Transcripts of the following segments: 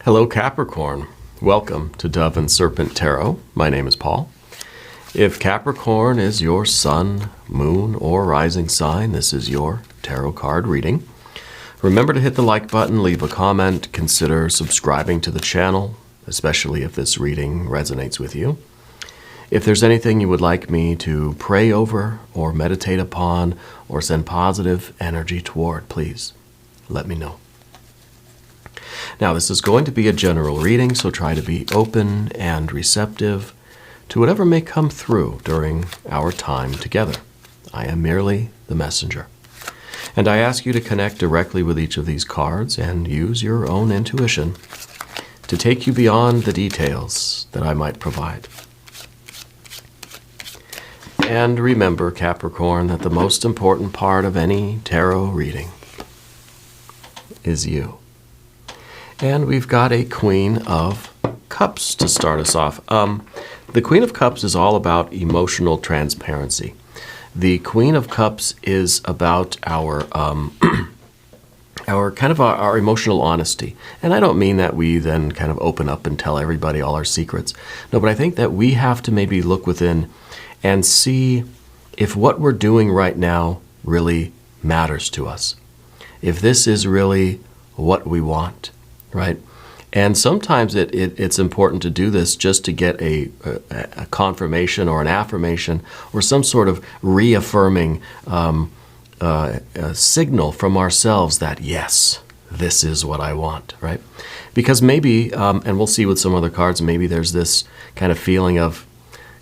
Hello Capricorn, welcome to Dove and Serpent Tarot. My name is Paul. If Capricorn is your sun, moon, or rising sign, this is your tarot card reading. Remember to hit the like button, leave a comment, consider subscribing to the channel, especially if this reading resonates with you. If there's anything you would like me to pray over or meditate upon or send positive energy toward, please let me know. Now, this is going to be a general reading, so try to be open and receptive to whatever may come through during our time together. I am merely the messenger. And I ask you to connect directly with each of these cards and use your own intuition to take you beyond the details that I might provide. And remember, Capricorn, that the most important part of any tarot reading is you. And we've got a Queen of Cups to start us off. The Queen of Cups is all about emotional transparency. The Queen of Cups is about our our emotional honesty. And I don't mean that we then kind of open up and tell everybody all our secrets. No, but I think that we have to maybe look within and see if what we're doing right now really matters to us. If this is really what we want. Right? And sometimes it's important to do this just to get a confirmation or an affirmation or some sort of reaffirming signal from ourselves that, yes, this is what I want, right? Because maybe, and we'll see with some other cards, maybe there's this kind of feeling of,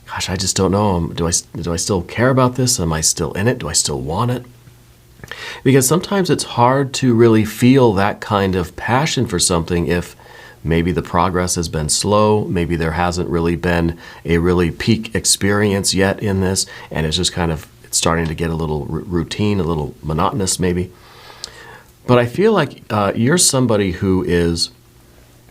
gosh, I just don't know. Do I still care about this? Am I still in it? Do I still want it? Because sometimes it's hard to really feel that kind of passion for something if maybe the progress has been slow, maybe there hasn't really been a really peak experience yet in this, and it's just kind of it's starting to get a little routine, a little monotonous maybe. But I feel like you're somebody who is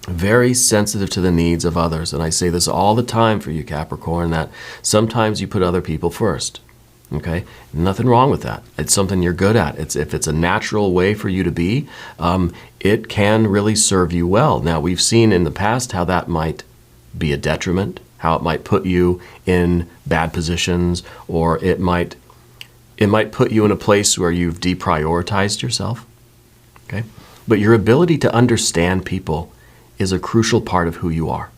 very sensitive to the needs of others, and I say this all the time for you, Capricorn, that sometimes you put other people first. Okay, nothing wrong with that. It's something you're good at. If it's a natural way for you to be, it can really serve you well. Now, we've seen in the past how that might be a detriment, how it might put you in bad positions, or it might put you in a place where you've deprioritized yourself. Okay, but your ability to understand people is a crucial part of who you are.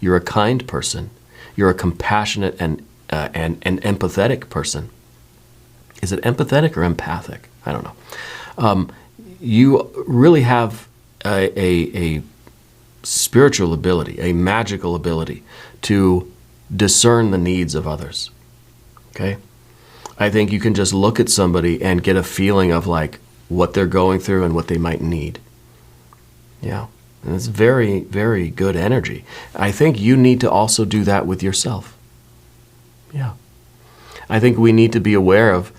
You're a kind person. You're a compassionate and empathetic person. Is it empathetic or empathic? I don't know. You really have a spiritual ability, a magical ability to discern the needs of others. Okay? I think you can just look at somebody and get a feeling of like what they're going through and what they might need. Yeah. And it's very, very good energy. I think you need to also do that with yourself. Yeah. I think we need to be aware of,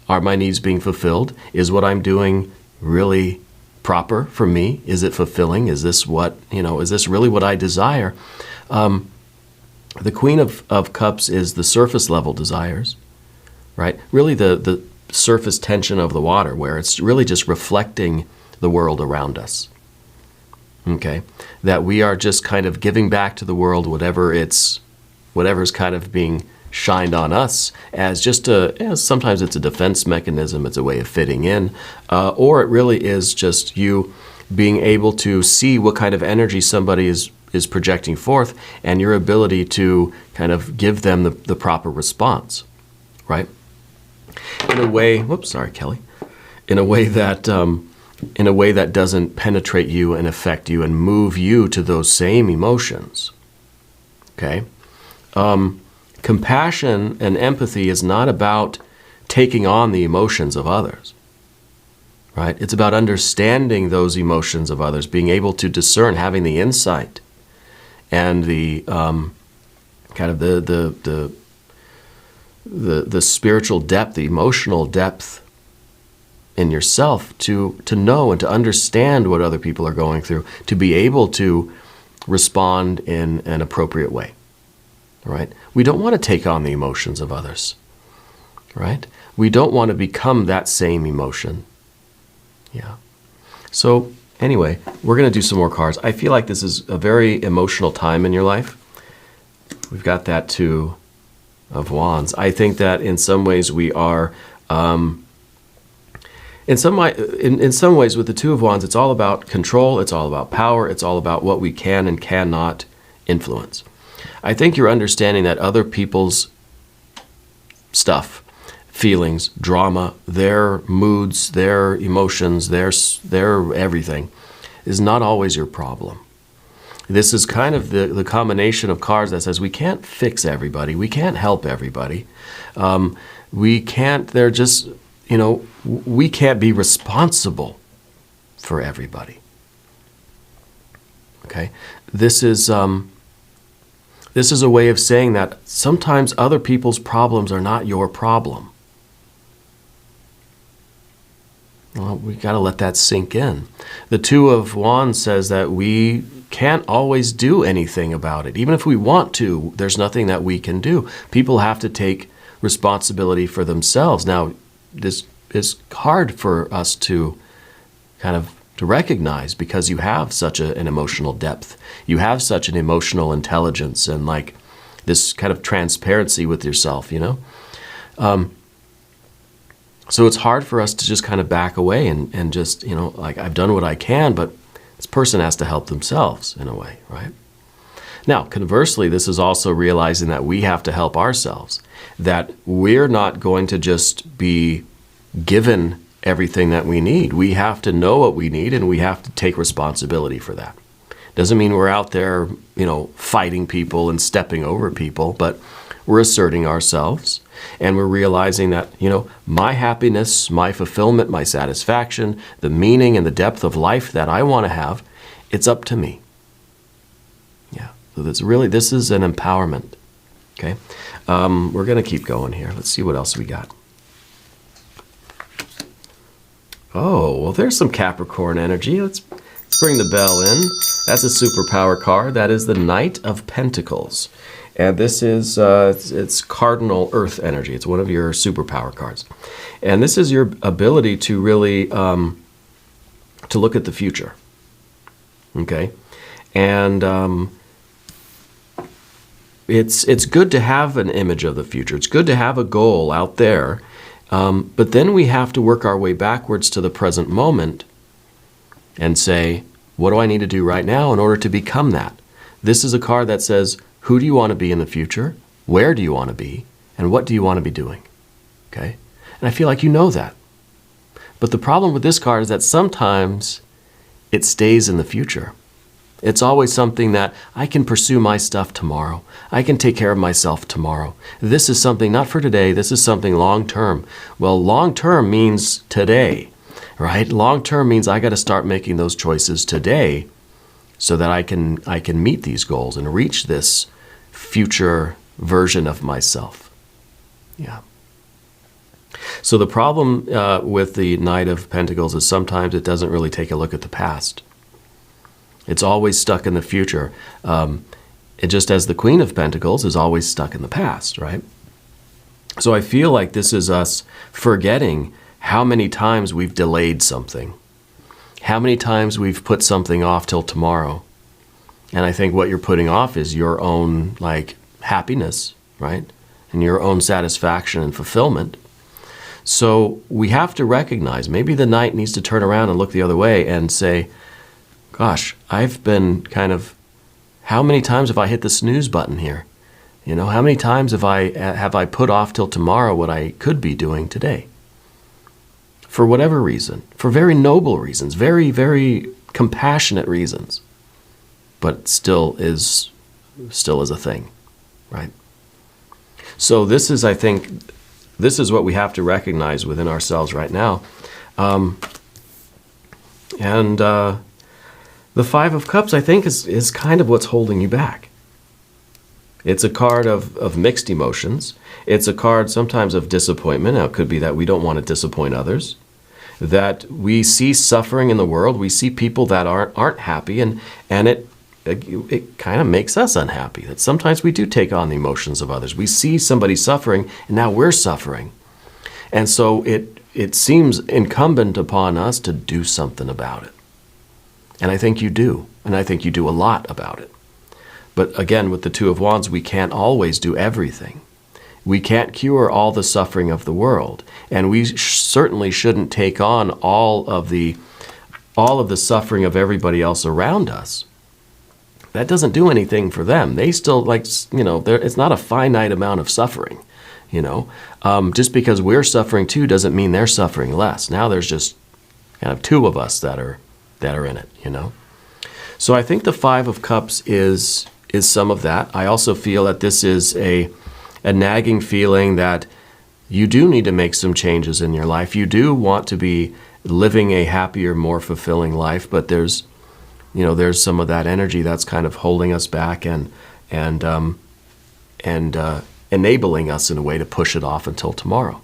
are my needs being fulfilled? Is what I'm doing really proper for me? Is it fulfilling? Is this is this really what I desire? The Queen of Cups is the surface level desires, right? Really the surface tension of the water, where it's really just reflecting the world around us. Okay? That we are just kind of giving back to the world whatever's kind of being shined on us as just sometimes it's a defense mechanism, it's a way of fitting in, or it really is just you being able to see what kind of energy somebody is projecting forth and your ability to kind of give them the proper response, right? In a way, whoops, sorry, Kelly, in a way that doesn't penetrate you and affect you and move you to those same emotions, okay? Compassion and empathy is not about taking on the emotions of others, right? It's about understanding those emotions of others, being able to discern, having the insight and the kind of the spiritual depth, the emotional depth in yourself to know and to understand what other people are going through, to be able to respond in an appropriate way. Right? We don't want to take on the emotions of others, right? We don't want to become that same emotion. Yeah. So Anyway, we're going to do some more cards. I feel like this is a very emotional time in your life. We've got that Two of Wands. I think that in some ways we are, in some ways with the Two of Wands, it's all about control, it's all about power, it's all about what we can and cannot influence. I think you're understanding that other people's stuff, feelings, drama, their moods, their emotions, their everything is not always your problem. This is kind of the combination of cards that says we can't fix everybody, we can't help everybody, we can't, they're just, we can't be responsible for everybody. Okay? This is a way of saying that sometimes other people's problems are not your problem. Well, we got to let that sink in. The Two of Wands says that we can't always do anything about it. Even if we want to, there's nothing that we can do. People have to take responsibility for themselves. Now, this is hard for us to to recognize because you have such an emotional depth. You have such an emotional intelligence and like this kind of transparency with yourself, So it's hard for us to just kind of back away and just, like I've done what I can, but this person has to help themselves in a way, right? Now, conversely, this is also realizing that we have to help ourselves, that we're not going to just be given everything that we need. We have to know what we need and we have to take responsibility for that. Doesn't mean we're out there, fighting people and stepping over people, but we're asserting ourselves and we're realizing that, my happiness, my fulfillment, my satisfaction, the meaning and the depth of life that I want to have, it's up to me. Yeah, so this is an empowerment, okay? We're going to keep going here. Let's see what else we got. Oh, well, there's some Capricorn energy. Let's bring the bell in. That's a superpower card. That is the Knight of Pentacles. And this is, it's cardinal earth energy. It's one of your superpower cards. And this is your ability to really, to look at the future. Okay? And it's good to have an image of the future. It's good to have a goal out there. But then we have to work our way backwards to the present moment and say, what do I need to do right now in order to become that? This is a card that says, who do you want to be in the future? Where do you want to be? And what do you want to be doing? Okay? And I feel like you know that. But the problem with this card is that sometimes it stays in the future. It's always something that I can pursue my stuff tomorrow. I can take care of myself tomorrow. This is something not for today. This is something long-term. Well, long-term means today, right? Long-term means I got to start making those choices today so that I can meet these goals and reach this future version of myself. Yeah. So the problem with the Knight of Pentacles is sometimes it doesn't really take a look at the past. It's always stuck in the future. It just as the Queen of Pentacles is always stuck in the past, right? So I feel like this is us forgetting how many times we've delayed something, how many times we've put something off till tomorrow. And I think what you're putting off is your own happiness, right? And your own satisfaction and fulfillment. So we have to recognize maybe the Knight needs to turn around and look the other way and say, gosh, I've been how many times have I hit the snooze button here? How many times have I put off till tomorrow what I could be doing today? For whatever reason, for very noble reasons, very, very compassionate reasons, but still is a thing, right? So this is, I think, this is what we have to recognize within ourselves right now. The Five of Cups, I think, is kind of what's holding you back. It's a card of mixed emotions. It's a card sometimes of disappointment. Now, it could be that we don't want to disappoint others, that we see suffering in the world. We see people that aren't happy, and it kind of makes us unhappy. That sometimes we do take on the emotions of others. We see somebody suffering, and now we're suffering. And so it seems incumbent upon us to do something about it. And I think you do. And I think you do a lot about it. But again, with the Two of Wands, we can't always do everything. We can't cure all the suffering of the world. And we certainly shouldn't take on all of the suffering of everybody else around us. That doesn't do anything for them. They still, like, it's not a finite amount of suffering, Just because we're suffering too doesn't mean they're suffering less. Now there's just kind of two of us that are in it, So I think the Five of Cups is some of that. I also feel that this is a nagging feeling that you do need to make some changes in your life. You do want to be living a happier, more fulfilling life, but there's some of that energy that's kind of holding us back and enabling us in a way to push it off until tomorrow.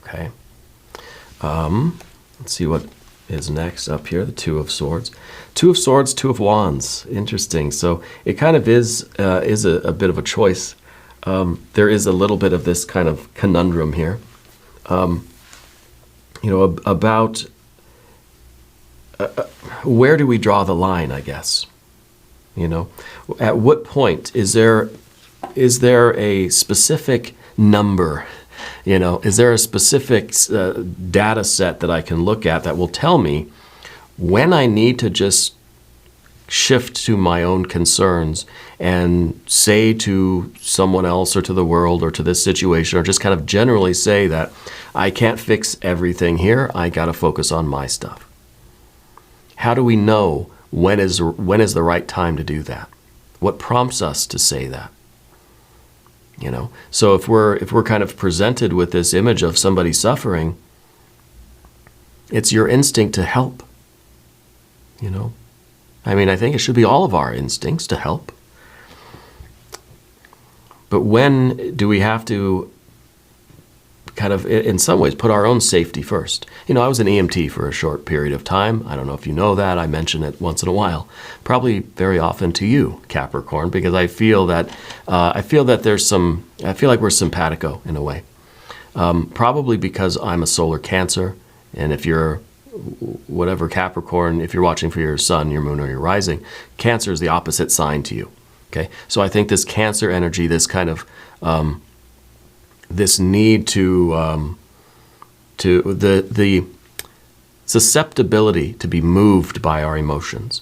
Okay. Let's see what is next up here. The Two of Swords. Two of Swords, Two of Wands. Interesting. So it kind of is a bit of a choice. There is a little bit of this kind of conundrum here. About where do we draw the line, I guess? At what point is there a specific number? Is there a specific data set that I can look at that will tell me when I need to just shift to my own concerns and say to someone else or to the world or to this situation, or just kind of generally say that I can't fix everything here, I got to focus on my stuff? How do we know when is the right time to do that? What prompts us to say that? So if we're kind of presented with this image of somebody suffering, it's your instinct to help. I think it should be all of our instincts to help. But when do we have to kind of, in some ways, put our own safety first? I was an EMT for a short period of time. I don't know if you know that. I mention it once in a while. Probably very often to you, Capricorn, because I feel like we're simpatico in a way. Probably because I'm a solar Cancer, and if you're whatever Capricorn, if you're watching for your sun, your moon, or your rising, Cancer is the opposite sign to you. Okay, so I think this Cancer energy, this kind of this need to the susceptibility to be moved by our emotions,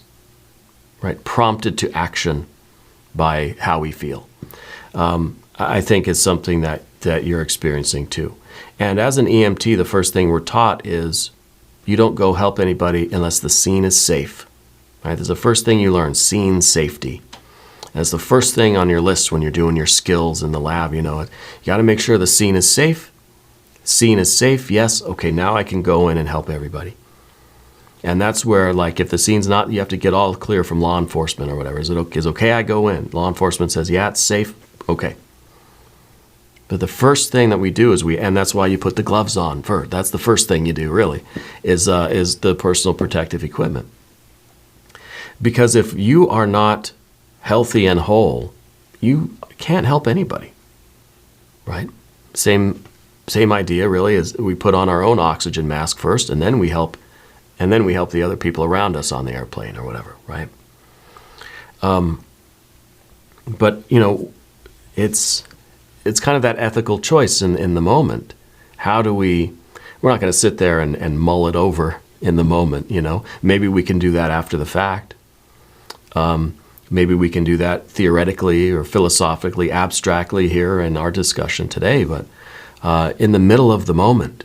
right? Prompted to action by how we feel, I think is something that you're experiencing too. And as an EMT, the first thing we're taught is you don't go help anybody unless the scene is safe. Right? That's the first thing you learn, scene safety. That's the first thing on your list when you're doing your skills in the lab. You got to make sure the scene is safe. Scene is safe, yes. Okay, now I can go in and help everybody. And that's where, like, if the scene's not, you have to get all clear from law enforcement or whatever. Is okay I go in? Law enforcement says, yeah, it's safe. Okay. But the first thing that we do is and that's why you put the gloves on first. That's the first thing you do, really, is the personal protective equipment. Because if you are not healthy and whole, you can't help anybody, right? Same idea, really, is we put on our own oxygen mask first, and then we help the other people around us on the airplane or whatever, right? But it's kind of that ethical choice in the moment. How do we're not going to sit there and mull it over in the moment, Maybe we can do that after the fact. Maybe we can do that theoretically or philosophically, abstractly here in our discussion today. But in the middle of the moment,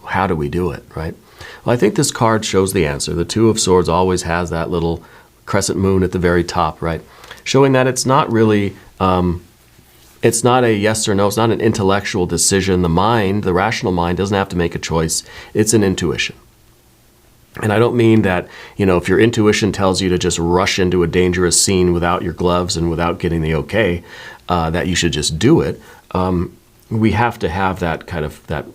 how do we do it, right? Well, I think this card shows the answer. The Two of Swords always has that little crescent moon at the very top, right? Showing that it's not really, it's not a yes or no. It's not an intellectual decision. The rational mind doesn't have to make a choice. It's an intuition. And I don't mean that, if your intuition tells you to just rush into a dangerous scene without your gloves and without getting the okay, that you should just do it. We have to have that kind of, that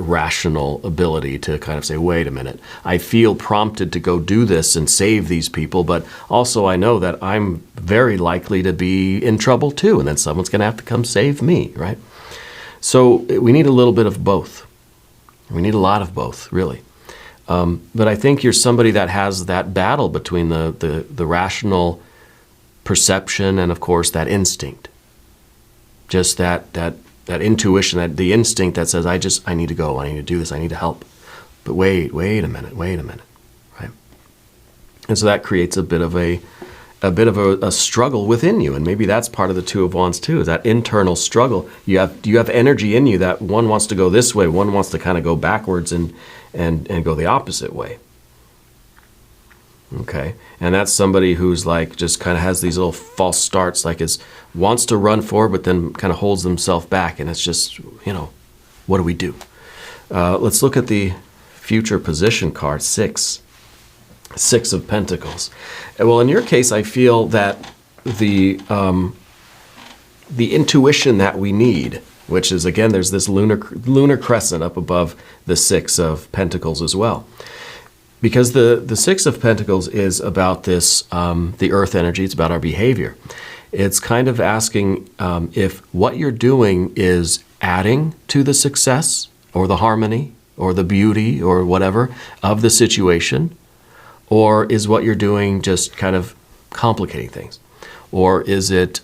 rational ability to kind of say, wait a minute, I feel prompted to go do this and save these people, but also I know that I'm very likely to be in trouble too, and then someone's going to have to come save me, right? So we need a little bit of both. We need a lot of both, really. But I think you're somebody that has that battle between the rational perception and, of course, that instinct. Just that intuition, the instinct that says, I need to go, I need to do this, I need to help. But wait a minute, right? And so that creates a bit of a struggle within you, and maybe that's part of the Two of Wands too, is that internal struggle. You have energy in you that one wants to go this way, one wants to kind of go backwards and go the opposite way. Okay, and that's somebody who's like just kind of has these little false starts, like wants to run forward, but then kind of holds themselves back, and it's just, what do we do? Let's look at the future position card, 6 of Pentacles. Well, in your case, I feel that the intuition that we need, which is, again, there's this lunar crescent up above the 6 of Pentacles as well. Because the 6 of Pentacles is about this, the earth energy, it's about our behavior. It's kind of asking if what you're doing is adding to the success or the harmony or the beauty or whatever of the situation, or is what you're doing just kind of complicating things? Or is it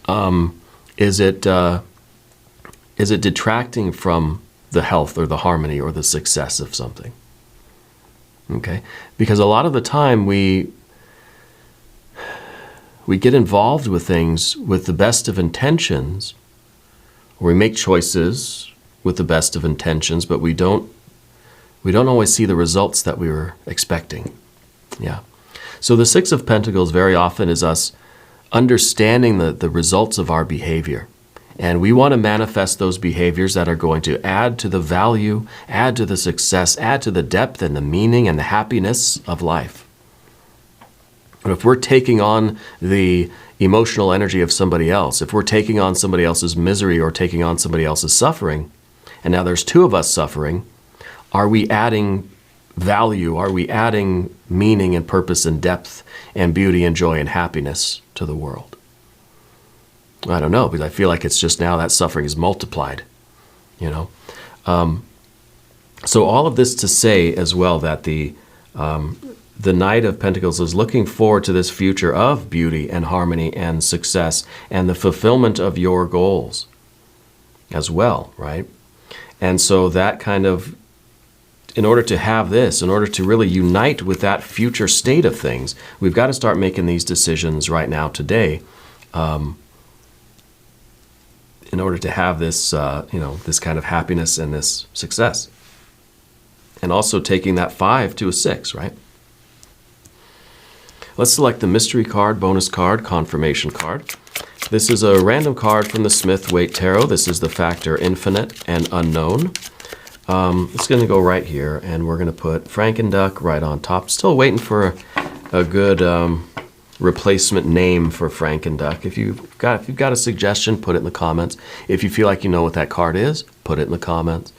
detracting from the health or the harmony or the success of something? Okay, because a lot of the time we get involved with things with the best of intentions, or we make choices with the best of intentions, but we don't always see the results that we were expecting. Yeah. So the 6 of Pentacles very often is us understanding the results of our behavior. And we want to manifest those behaviors that are going to add to the value, add to the success, add to the depth and the meaning and the happiness of life. But if we're taking on the emotional energy of somebody else, if we're taking on somebody else's misery or taking on somebody else's suffering, and now there's 2 of us suffering, are we adding value? Are we adding meaning and purpose and depth and beauty and joy and happiness to the world? I don't know, because I feel like it's just now that suffering is multiplied, So all of this to say as well that the Knight of Pentacles is looking forward to this future of beauty and harmony and success and the fulfillment of your goals as well, right? And so that kind of, in order to have this, in order to really unite with that future state of things, we've got to start making these decisions right now today, in order to have this, this kind of happiness and this success. And also taking that 5 to a 6, right? Let's select the mystery card, bonus card, confirmation card. This is a random card from the Smith-Waite Tarot. This is the factor infinite and unknown. It's going to go right here, and we're going to put Frankenduck right on top. Still waiting for a good replacement name for Frankenduck. If you've got a suggestion, put it in the comments. If you feel like you know what that card is, put it in the comments.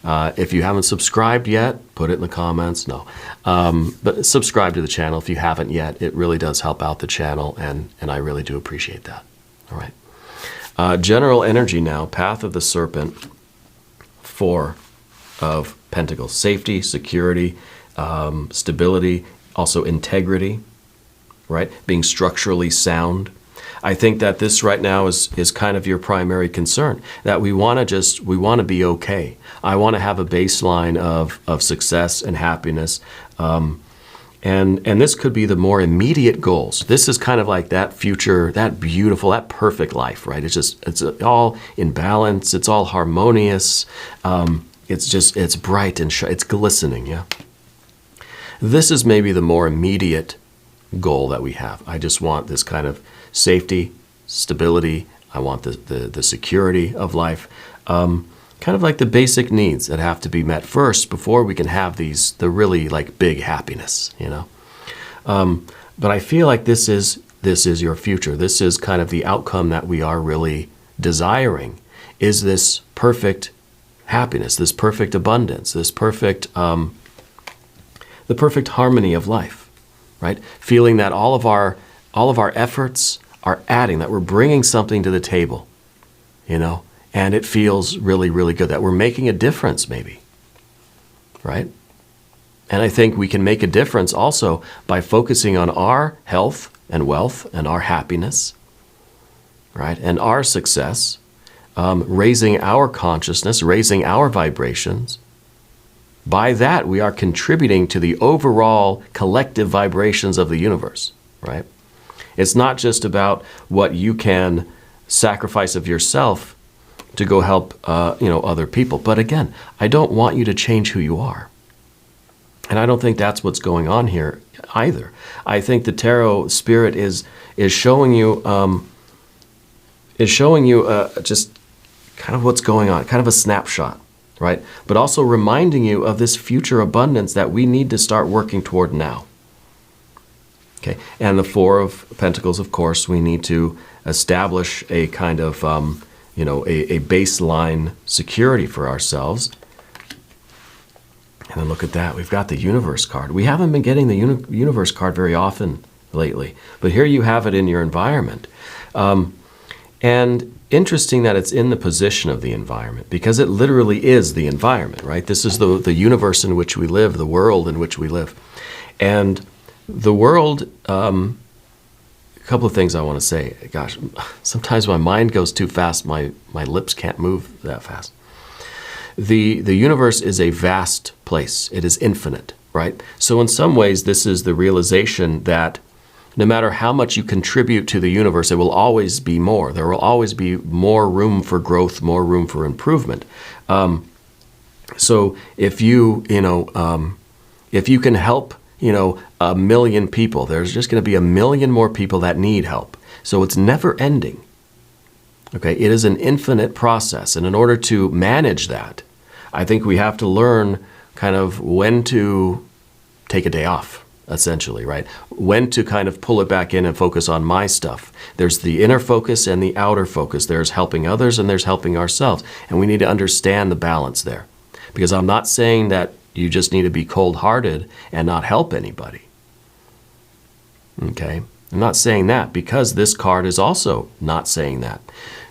If you haven't subscribed yet, put it in the comments. No, but subscribe to the channel if you haven't yet. It really does help out the channel, and I really do appreciate that. All right. General energy now. Path of the Serpent. 4 of Pentacles. Safety, security, stability, also integrity, right? Being structurally sound. I think that this right now is kind of your primary concern, that we want to be okay. I want to have a baseline of success and happiness. And this could be the more immediate goals. This is kind of like that future, that beautiful, that perfect life, right? It's all in balance. It's all harmonious. It's bright and it's glistening, yeah? This is maybe the more immediate goal that we have. I just want this kind of safety, stability. I want the security of life. Kind of like the basic needs that have to be met first before we can have the really like big happiness, But I feel like this is your future. This is kind of the outcome that we are really desiring, is this perfect happiness, this perfect abundance, this perfect, the perfect harmony of life, right? Feeling that all of our efforts are adding, that we're bringing something to the table, and it feels really, really good, that we're making a difference maybe, right? And I think we can make a difference also by focusing on our health and wealth and our happiness, right? And our success, raising our consciousness, raising our vibrations. By that, we are contributing to the overall collective vibrations of the universe, right? It's not just about what you can sacrifice of yourself to go help, other people. But again, I don't want you to change who you are. And I don't think that's what's going on here either. I think the tarot spirit is showing you just kind of what's going on, kind of a snapshot, right? But also reminding you of this future abundance that we need to start working toward now. Okay, and the Four of Pentacles, of course, we need to establish a kind of, a baseline security for ourselves. And then look at that. We've got the Universe card. We haven't been getting the Universe card very often lately, but here you have it in your environment. And interesting that it's in the position of the environment, because it literally is the environment, right? This is the universe in which we live, the world in which we live. And the world, a couple of things I want to say. Gosh, sometimes my mind goes too fast. My lips can't move that fast. The universe is a vast place. It is infinite, right? So in some ways, this is the realization that no matter how much you contribute to the universe, it will always be more. There will always be more room for growth, more room for improvement. So if you can help, 1 million people, there's just going to be 1 million more people that need help. So it's never ending. Okay, it is an infinite process. And in order to manage that, I think we have to learn kind of when to take a day off, essentially, right? When to kind of pull it back in and focus on my stuff. There's the inner focus and the outer focus. There's helping others and there's helping ourselves. And we need to understand the balance there. Because I'm not saying that you just need to be cold-hearted and not help anybody. Okay? I'm not saying that, because this card is also not saying that.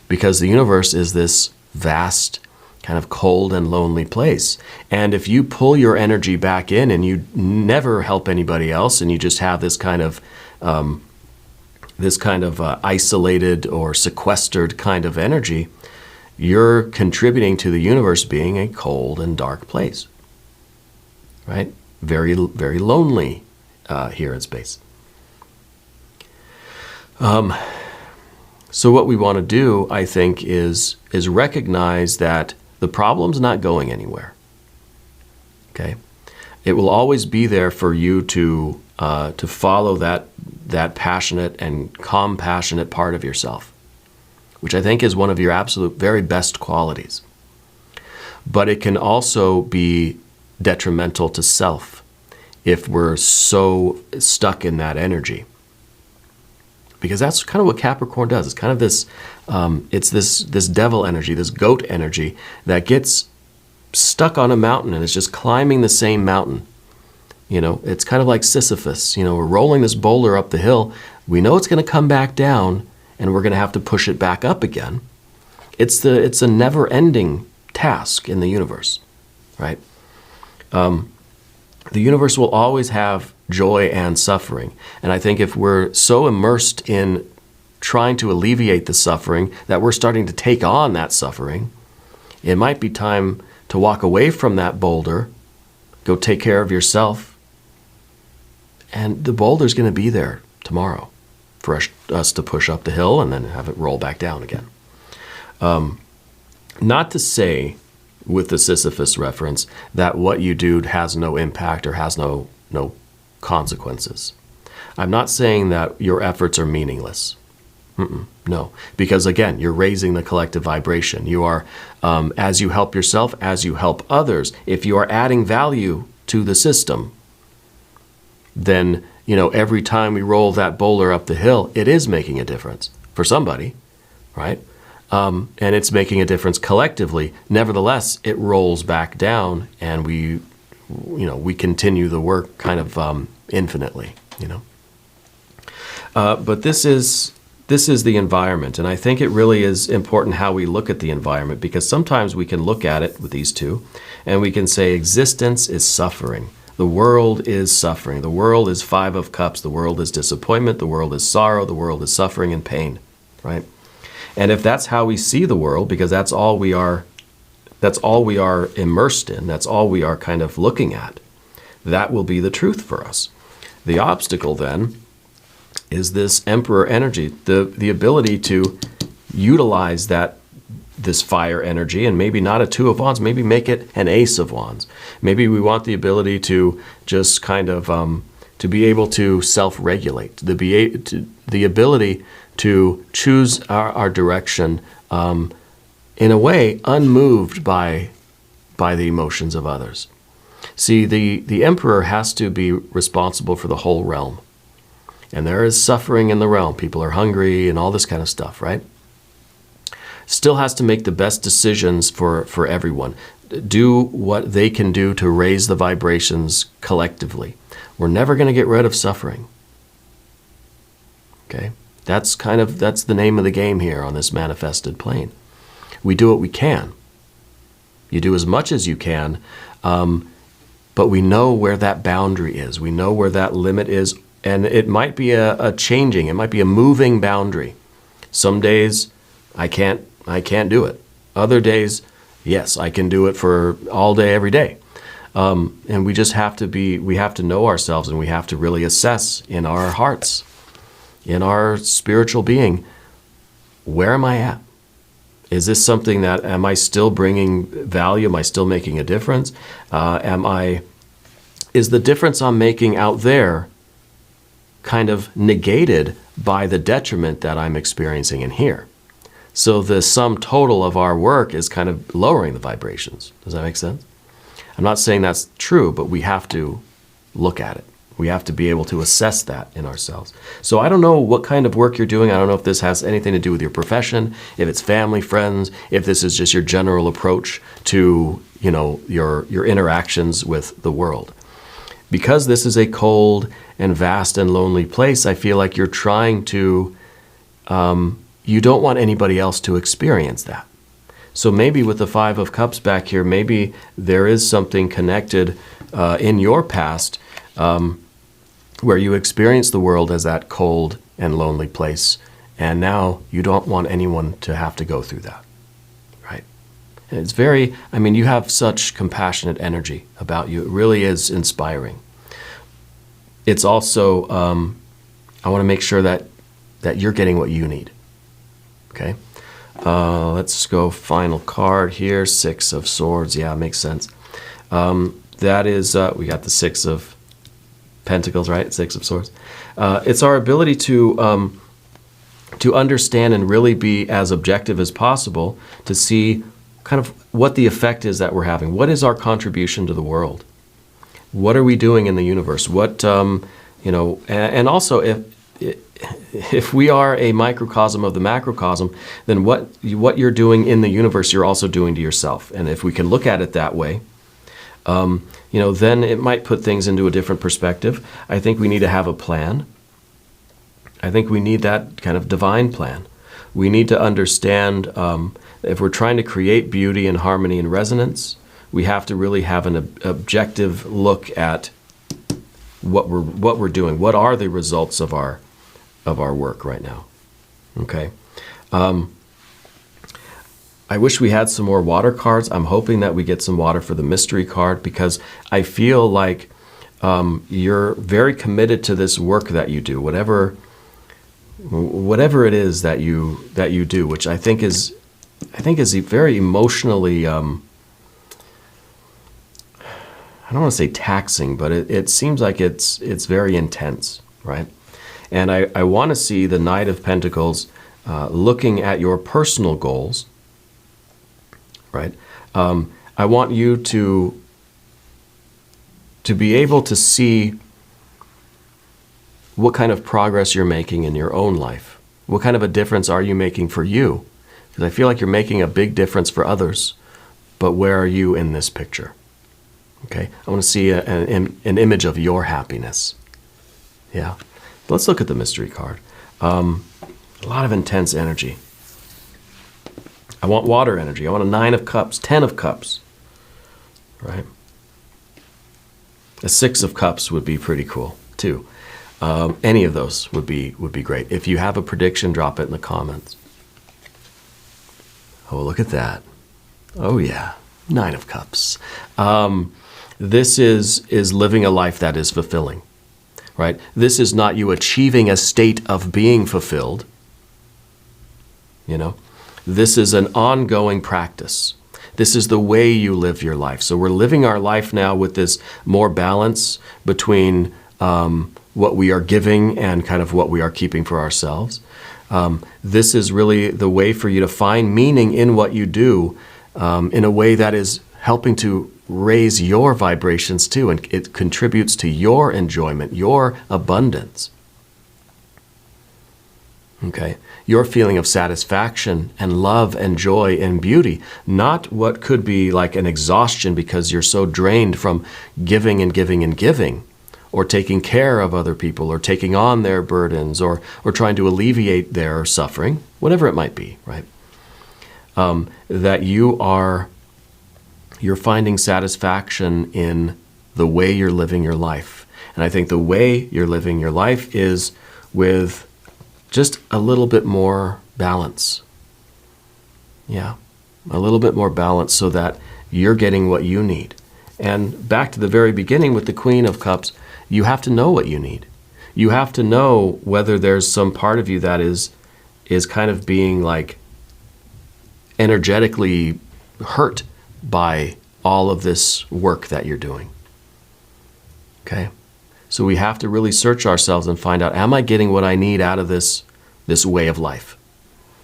Because the universe is this vast, kind of cold and lonely place. And if you pull your energy back in and you never help anybody else, and you just have this kind of isolated or sequestered kind of energy, you're contributing to the universe being a cold and dark place, right? Very, very lonely here in space. So what we want to do, I think, is recognize that the problem's not going anywhere. Okay, it will always be there for you to follow that passionate and compassionate part of yourself, which I think is one of your absolute very best qualities. But it can also be detrimental to self if we're so stuck in that energy. Because that's kind of what Capricorn does. It's kind of this, it's this devil energy, this goat energy that gets stuck on a mountain and is just climbing the same mountain. It's kind of like Sisyphus. We're rolling this boulder up the hill. We know it's going to come back down, and we're going to have to push it back up again. It's a never-ending task in the universe, right? The universe will always have joy and suffering. And I think if we're so immersed in trying to alleviate the suffering that we're starting to take on that suffering, it might be time to walk away from that boulder, go take care of yourself, and the boulder's going to be there tomorrow for us to push up the hill and then have it roll back down again. Not to say, with the Sisyphus reference, that what you do has no impact or has no consequences. I'm not saying that your efforts are meaningless. No, because again, you're raising the collective vibration. You are, as you help yourself, as you help others, if you are adding value to the system, then, every time we roll that boulder up the hill, it is making a difference for somebody, right? And it's making a difference collectively. Nevertheless, it rolls back down, and we continue the work kind of infinitely, But this is the environment, and I think it really is important how we look at the environment, because sometimes we can look at it with these two, and we can say existence is suffering. The world is suffering. The world is Five of Cups. The world is disappointment. The world is sorrow. The world is suffering and pain, right? And if that's how we see the world, because that's all we are immersed in, that's all we are kind of looking at, that will be the truth for us. The obstacle then is this Emperor energy, the ability to utilize this fire energy, and maybe not a Two of Wands, maybe make it an Ace of Wands. Maybe we want the ability to just kind of to be able to self-regulate, the ability to choose our direction in a way unmoved by the emotions of others. See, the Emperor has to be responsible for the whole realm. And there is suffering in the realm. People are hungry and all this kind of stuff, right? Still has to make the best decisions for everyone. Do what they can do to raise the vibrations collectively. We're never going to get rid of suffering. Okay? That's the name of the game here on this manifested plane. We do what we can. You do as much as you can, but we know where that boundary is. We know where that limit is, and it might be a changing, it might be a moving boundary. Some days I can't do it. Other days, yes, I can do it for all day, every day. And we just have to know ourselves, and we have to really assess in our hearts, in our spiritual being, where am I at? Is this something that, am I still bringing value? Am I still making a difference? Is the difference I'm making out there kind of negated by the detriment that I'm experiencing in here? So the sum total of our work is kind of lowering the vibrations. Does that make sense? I'm not saying that's true, but we have to look at it. We have to be able to assess that in ourselves. So I don't know what kind of work you're doing. I don't know if this has anything to do with your profession, if it's family, friends, if this is just your general approach to, your interactions with the world. Because this is a cold and vast and lonely place, I feel like you're trying to, you don't want anybody else to experience that. So maybe with the Five of Cups back here, maybe there is something connected in your past where you experienced the world as that cold and lonely place, and now you don't want anyone to have to go through that, right? And it's you have such compassionate energy about you. It really is inspiring. It's also, I want to make sure that you're getting what you need, okay? Let's go final card here, Six of Swords. Yeah, it makes sense. That is, we got the Six of Pentacles, right? Six of Swords. It's our ability to understand and really be as objective as possible to see kind of what the effect is that we're having. What is our contribution to the world? What are we doing in the universe? What, and also if we are a microcosm of the macrocosm, then what you're doing in the universe, you're also doing to yourself. And if we can look at it that way, then it might put things into a different perspective. I think we need to have a plan. I think we need that kind of divine plan. We need to understand if we're trying to create beauty and harmony and resonance, we have to really have an objective look at what we're doing. What are the results of our work right now? Okay. I wish we had some more water cards. I'm hoping that we get some water for the mystery card, because I feel like you're very committed to this work that you do, whatever it is that you do, which I think is very emotionally. I don't want to say taxing, but it seems like it's very intense, right? And I want to see the Knight of Pentacles looking at your personal goals. Right? I want you to be able to see what kind of progress you're making in your own life. What kind of a difference are you making for you? Because I feel like you're making a big difference for others, but where are you in this picture? Okay? I want to see an image of your happiness. Yeah. Let's look at the mystery card. A lot of intense energy. I want water energy. I want a Nine of Cups, 10 of Cups, right? A 6 of Cups would be pretty cool too. Any of those would be great. If you have a prediction, drop it in the comments. Oh, look at that. Oh yeah, 9 of Cups. This is living a life that is fulfilling, right? This is not you achieving a state of being fulfilled. You know, this is an ongoing practice. This is the way you live your life. So we're living our life now with this more balance between what we are giving and kind of what we are keeping for ourselves. This is really the way for you to find meaning in what you do in a way that is helping to raise your vibrations too, and it contributes to your enjoyment, your abundance. Okay, your feeling of satisfaction and love and joy and beauty, not what could be like an exhaustion because you're so drained from giving and giving and giving, or taking care of other people, or taking on their burdens, or trying to alleviate their suffering, whatever it might be, right? That you're finding satisfaction in the way you're living your life. And I think the way you're living your life is with just a little bit more balance. Yeah, a little bit more balance so that you're getting what you need. And back to the very beginning with the Queen of Cups, you have to know what you need. You have to know whether there's some part of you that is kind of being like energetically hurt by all of this work that you're doing. Okay? So we have to really search ourselves and find out, am I getting what I need out of this way of life?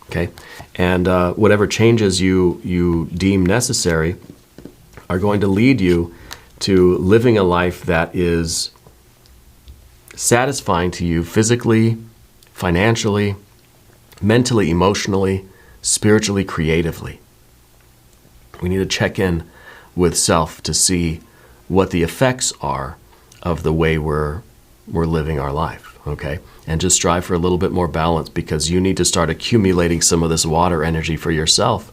Okay? And whatever changes you deem necessary are going to lead you to living a life that is satisfying to you physically, financially, mentally, emotionally, spiritually, creatively. We need to check in with self to see what the effects are of the way we're living our life, okay? And just strive for a little bit more balance, because you need to start accumulating some of this water energy for yourself,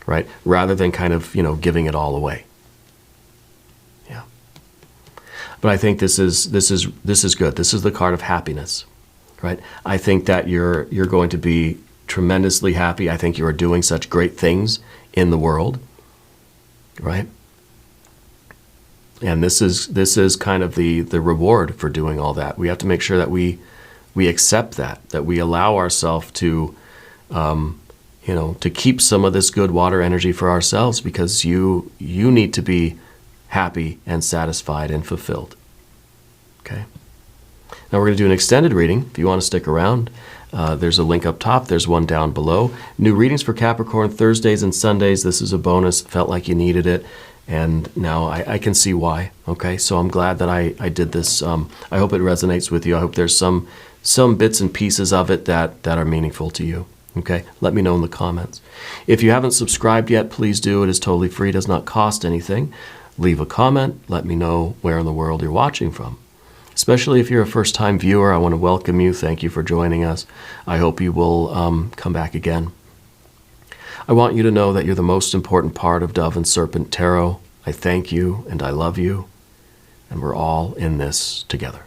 right? Rather than kind of, giving it all away. Yeah. But I think this is good. This is the card of happiness, right? I think that you're going to be tremendously happy. I think you are doing such great things in the world, right? And this is kind of the reward for doing all that. We have to make sure that we accept that we allow ourselves to, to keep some of this good water energy for ourselves, because you need to be happy and satisfied and fulfilled. Okay. Now we're going to do an extended reading. If you want to stick around, there's a link up top. There's one down below. New readings for Capricorn, Thursdays and Sundays. This is a bonus. Felt like you needed it. And now I can see why. Okay, so I'm glad that I did this. I hope it resonates with you. I hope there's some bits and pieces of it that are meaningful to you. Okay, let me know in the comments. If you haven't subscribed yet, please do. It is totally free. It does not cost anything. Leave a comment. Let me know where in the world you're watching from. Especially if you're a first-time viewer, I want to welcome you. Thank you for joining us. I hope you will come back again. I want you to know that you're the most important part of Dove and Serpent Tarot. I thank you and I love you, and we're all in this together.